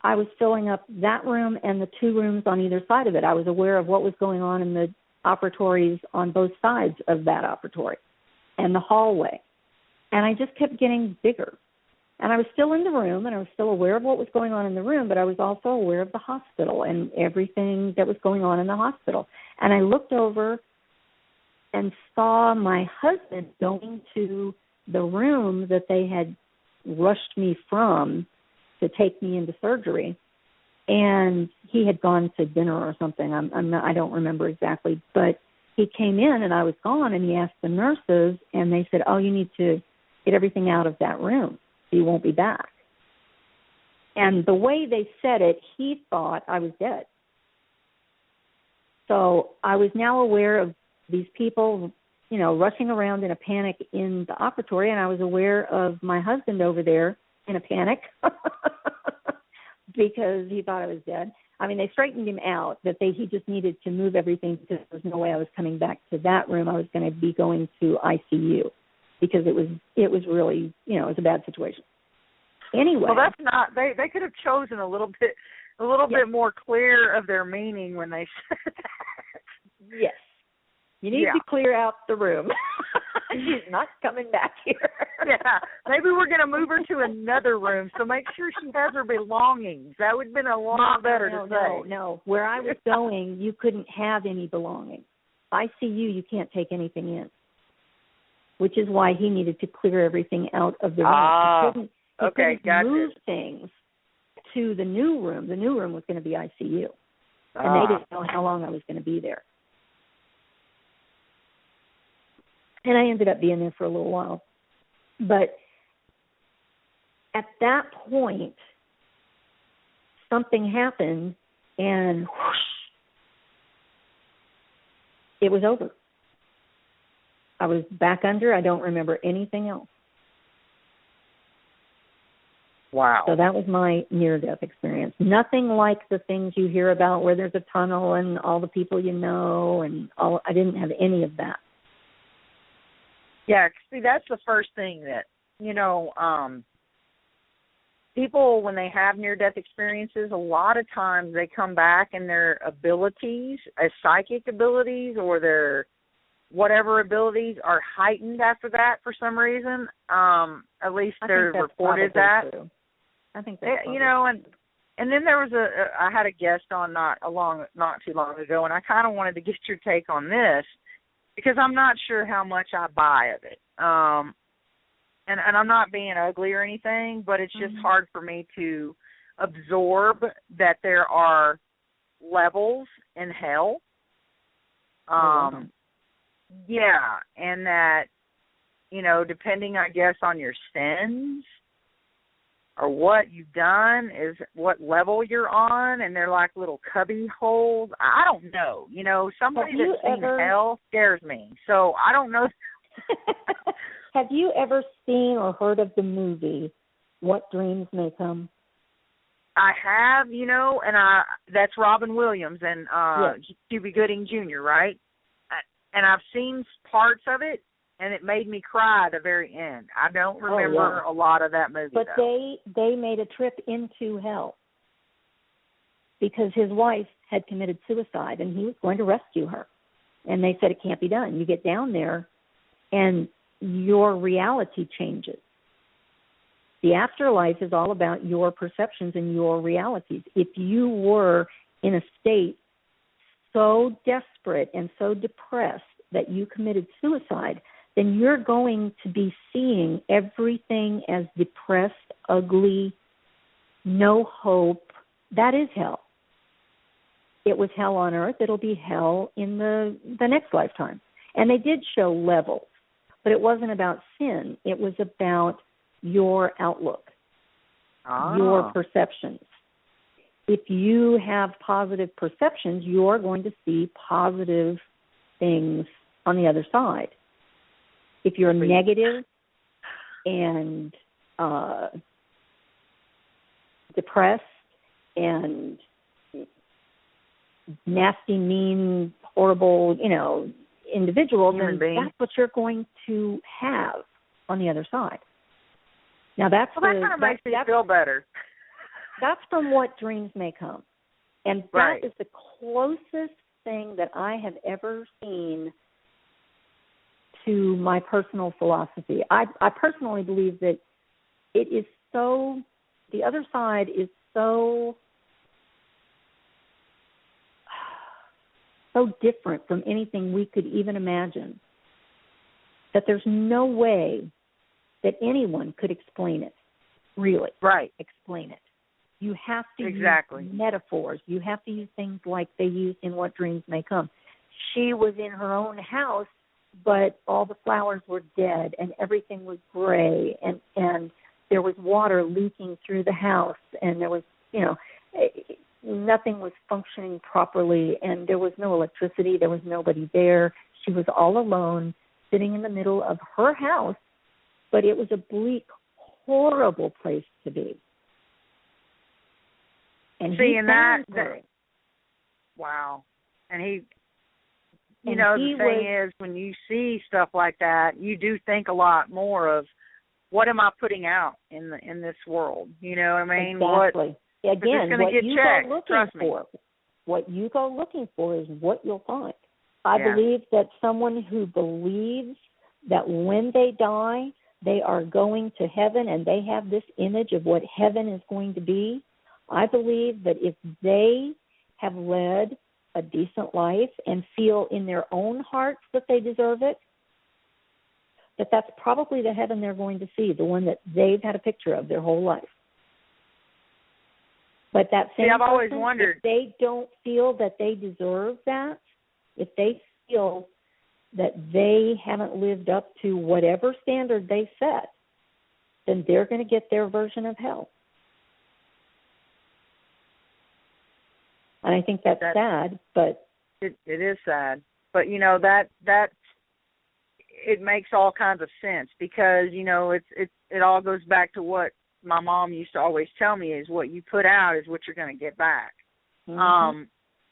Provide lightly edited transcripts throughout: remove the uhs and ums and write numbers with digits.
I was filling up that room and the 2 rooms on either side of it. I was aware of what was going on in the operatories on both sides of that operatory and the hallway. And I just kept getting bigger. And I was still in the room, and I was still aware of what was going on in the room, but I was also aware of the hospital and everything that was going on in the hospital. And I looked over and saw my husband going to the room that they had rushed me from to take me into surgery. And he had gone to dinner or something. I don't remember exactly. But he came in, and I was gone, and he asked the nurses, and they said, oh, you need to get everything out of that room. You won't be back. And the way they said it, he thought I was dead. So I was now aware of these people, rushing around in a panic in the operatory, and I was aware of my husband over there in a panic because he thought I was dead. I mean, they straightened him out, that he just needed to move everything because there was no way I was coming back to that room. I was going to be going to ICU. Because it was really, it was a bad situation. Anyway. Well, that's not, they could have chosen a little bit more clear of their meaning when they said that. Yes. You need to clear out the room. She's not coming back here. Yeah. Maybe we're going to move her to another room, so make sure she has her belongings. That would have been a lot better to say. No. Where I was going, you couldn't have any belongings. ICU, you can't take anything in. Which is why he needed to clear everything out of the room. He couldn't move things to the new room. The new room was going to be ICU. And they didn't know how long I was going to be there. And I ended up being there for a little while. But at that point, something happened, and whoosh, it was over. I was back under. I don't remember anything else. Wow. So that was my near-death experience. Nothing like the things you hear about where there's a tunnel and all the people you know and all. I didn't have any of that. Yeah, see, that's the first thing that, people, when they have near-death experiences, a lot of times they come back and their abilities, as psychic abilities or their whatever abilities are heightened after that for some reason. At least they're reported that. True. I think that's and then there was I had a guest on not too long ago, and I kind of wanted to get your take on this because I'm not sure how much I buy of it. And I'm not being ugly or anything, but it's just hard for me to absorb that there are levels in hell. Yeah, and that, depending, I guess, on your sins or what you've done is what level you're on, and they're like little cubby holes. I don't know. Somebody that's seen hell scares me, so I don't know. Have you ever seen or heard of the movie What Dreams May Come? I have, and that's Robin Williams and Cuba Gooding Jr., right? And I've seen parts of it, and it made me cry at the very end. I don't remember a lot of that movie, but though. they made a trip into hell because his wife had committed suicide, and he was going to rescue her. And they said it can't be done. You get down there, and your reality changes. The afterlife is all about your perceptions and your realities. If you were in a state so desperate and so depressed that you committed suicide, then you're going to be seeing everything as depressed, ugly, no hope. That is hell. It was hell on earth. It'll be hell in the next lifetime. And they did show levels, but it wasn't about sin. It was about your outlook, your perceptions. If you have positive perceptions, you're going to see positive things on the other side. If you're negative and depressed and nasty, mean, horrible, individual, then that's what you're going to have on the other side. Now that kind of makes me feel better. That's from What Dreams May Come. And that is the closest thing that I have ever seen to my personal philosophy. I personally believe that it is so, the other side is so different from anything we could even imagine that there's no way that anyone could explain it, really. Explain it. You have to use metaphors. You have to use things like they used in What Dreams May Come. She was in her own house, but all the flowers were dead and everything was gray, and there was water leaking through the house, and there was, nothing was functioning properly, and there was no electricity. There was nobody there. She was all alone, sitting in the middle of her house, but it was a bleak, horrible place to be. And wow. And the thing is, when you see stuff like that, you do think a lot more of, what am I putting out in this world? You know what I mean? Exactly. Again, what you go looking for is what you'll find. I believe that someone who believes that when they die, they are going to heaven and they have this image of what heaven is going to be, I believe that if they have led a decent life and feel in their own hearts that they deserve it, that's probably the heaven they're going to see, the one that they've had a picture of their whole life. But that same I've always wondered, if they don't feel that they deserve that, if they feel that they haven't lived up to whatever standard they set, then they're going to get their version of hell. And I think that's sad, but it is sad. But that it makes all kinds of sense, because it all goes back to what my mom used to always tell me, is what you put out is what you're going to get back. And on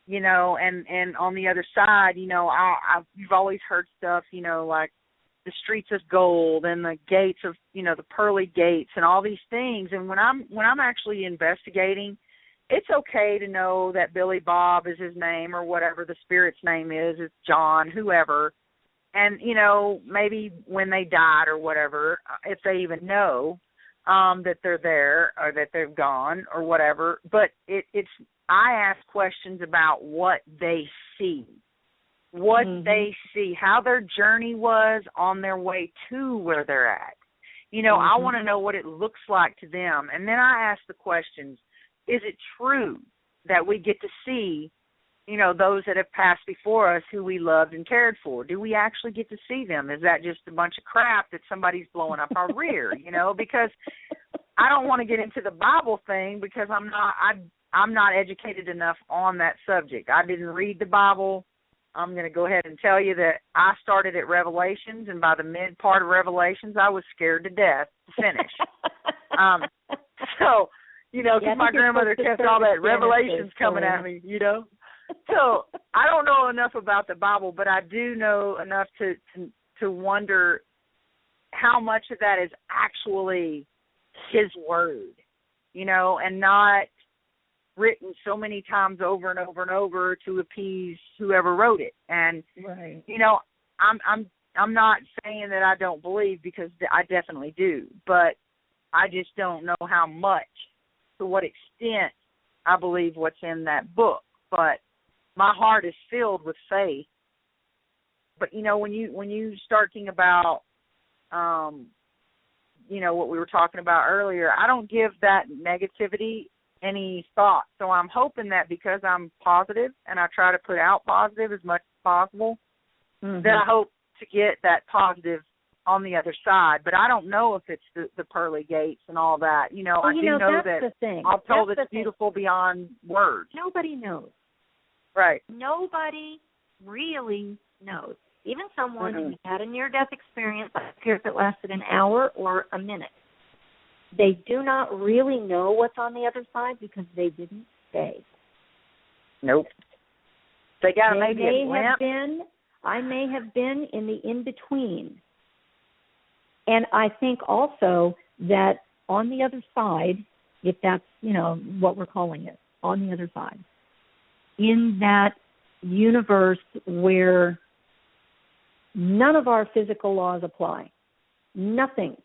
the other side, you've always heard stuff, like the streets of gold and the gates of, the pearly gates and all these things. And when I'm actually investigating, it's okay to know that Billy Bob is his name, or whatever the spirit's name is, it's John, whoever. And, maybe when they died or whatever, if they even know that they're there or that they've gone or whatever. But I ask questions about what they see, they see, how their journey was on their way to where they're at. I want to know what it looks like to them. And then I ask the questions, is it true that we get to see, those that have passed before us who we loved and cared for? Do we actually get to see them? Is that just a bunch of crap that somebody's blowing up our rear, Because I don't want to get into the Bible thing, because I'm not educated enough on that subject. I didn't read the Bible. I'm going to go ahead and tell you that I started at Revelations, and by the mid part of Revelations, I was scared to death to finish. Because my grandmother kept all that Revelations coming at me, So I don't know enough about the Bible, but I do know enough to wonder how much of that is actually His Word, and not written so many times over and over and over to appease whoever wrote it. And I'm not saying that I don't believe, because I definitely do, but I just don't know how much, to what extent I believe what's in that book. But my heart is filled with faith. But when you start thinking about what we were talking about earlier, I don't give that negativity any thought. So I'm hoping that, because I'm positive and I try to put out positive as much as possible, that I hope to get that positive on the other side. But I don't know if it's the pearly gates and all that. I do know that I'm told it's beautiful beyond words. Nobody knows. Right. Nobody really knows. Even someone who had a near-death experience, I don't care if it lasted an hour or a minute, they do not really know what's on the other side, because they didn't stay. Nope. They got maybe a glimpse. I may have been in the in-between. And I think also that on the other side, if that's, what we're calling it, on the other side. In that universe where none of our physical laws apply. Nothing.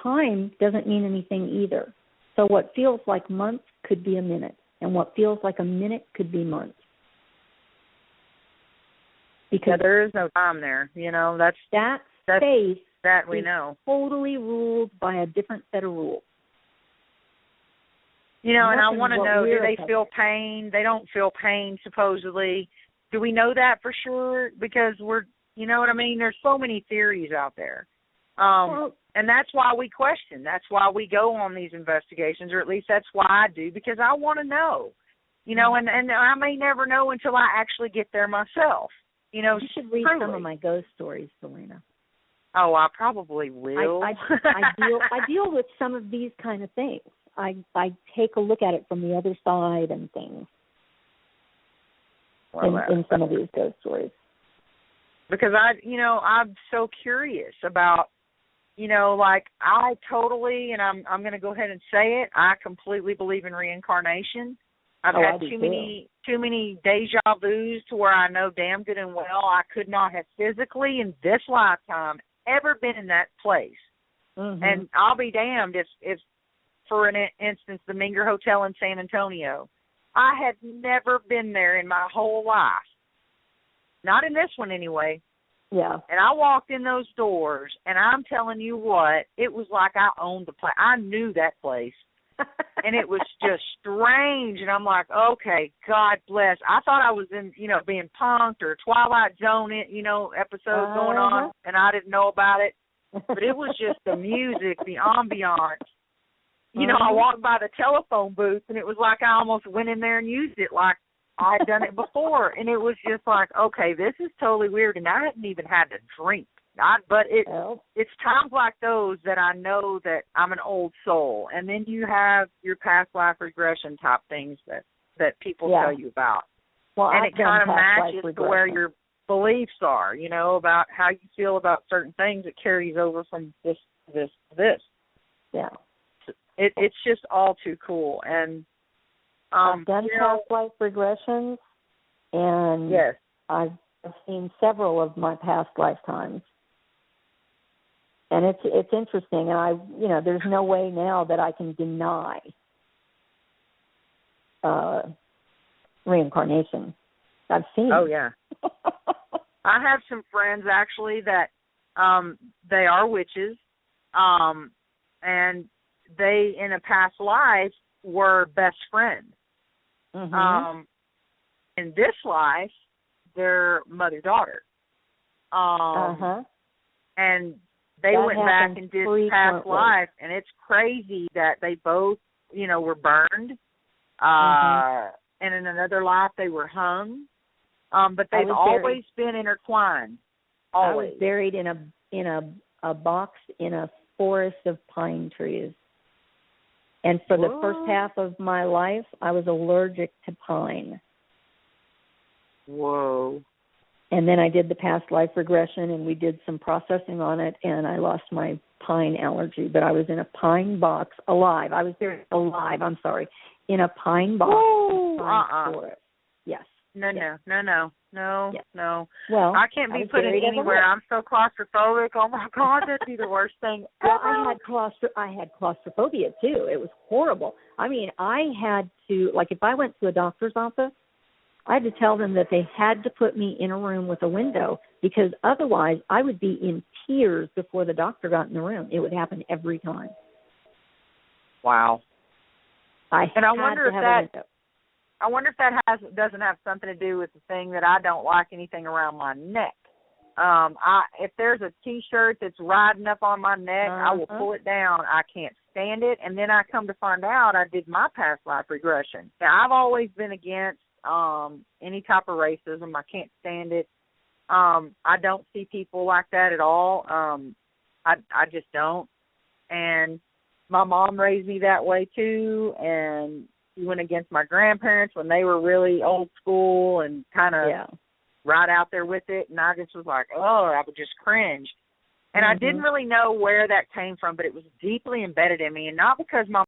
Time doesn't mean anything either. So what feels like months could be a minute, and what feels like a minute could be months. Because there is no time there. That's space that we is know. Totally ruled by a different set of rules. And I want to know, do they feel pain? They don't feel pain, supposedly. Do we know that for sure? Because you know what I mean? There's so many theories out there. And that's why we question. That's why we go on these investigations, or at least that's why I do, because I want to know. And I may never know until I actually get there myself. You should read some of my ghost stories, Selena. Oh, I probably will. I deal with some of these kind of things. I take a look at it from the other side and things. Well, in some of these ghost stories. Because I'm so curious about, I totally, and I'm going to go ahead and say it, I completely believe in reincarnation. I've had too many deja vus to where I know damn good and well I could not have physically in this lifetime ever been in that place. Mm-hmm. And I'll be damned if for an instance, the Minger Hotel in San Antonio, I had never been there in my whole life. Not in this one anyway. Yeah. And I walked in those doors, and I'm telling you what, it was like I owned the place. I knew that place. And it was just strange. And I'm like, okay, God bless. I thought I was in, being punked or Twilight Zone, episodes going on, and I didn't know about it. But it was just the music, the ambiance. I walked by the telephone booth, and it was like I almost went in there and used it like I had done it before. And it was just like, okay, this is totally weird. And I hadn't even had to drink. But it's times like those that I know that I'm an old soul. And then you have your past life regression type things that people tell you about. Well, and it kind of matches to where your beliefs are, about how you feel about certain things. It carries over from this to this. Yeah. It's just all too cool. And I've done past life regressions, and yes, I've seen several of my past lifetimes. And it's interesting, and there's no way now that I can deny reincarnation. I've seen. Oh yeah. I have some friends actually that they are witches, and they in a past life were best friends. Mm-hmm. In this life, they're mother-daughter. And they went back and did past life, and it's crazy that they both, were burned. And in another life, they were hung. But they've always been intertwined. Always. I was buried in a box in a forest of pine trees. And for the first half of my life, I was allergic to pine. Whoa. And then I did the past life regression, and we did some processing on it, and I lost my pine allergy. But I was in a pine box alive. I was there alive, in a pine box in a pine forest. Yes. No. Yes. No. Well, I can't be put in anywhere. I'm so claustrophobic. Oh, my God, that'd be the worst thing ever. Well, I had claustrophobia, too. It was horrible. I mean, I had to, if I went to a doctor's office, I had to tell them that they had to put me in a room with a window, because otherwise I would be in tears before the doctor got in the room. It would happen every time. Wow. I wonder if that doesn't have something to do with the thing that I don't like anything around my neck. If there's a T-shirt that's riding up on my neck, I will pull it down. I can't stand it. And then I come to find out I did my past life regression. Now, I've always been against any type of racism. I can't stand it. I don't see people like that at all. I just don't. And my mom raised me that way too, and she went against my grandparents when they were really old school and kind of right out there with it, and I just was like, I would just cringe. And I didn't really know where that came from, but it was deeply embedded in me, and not because my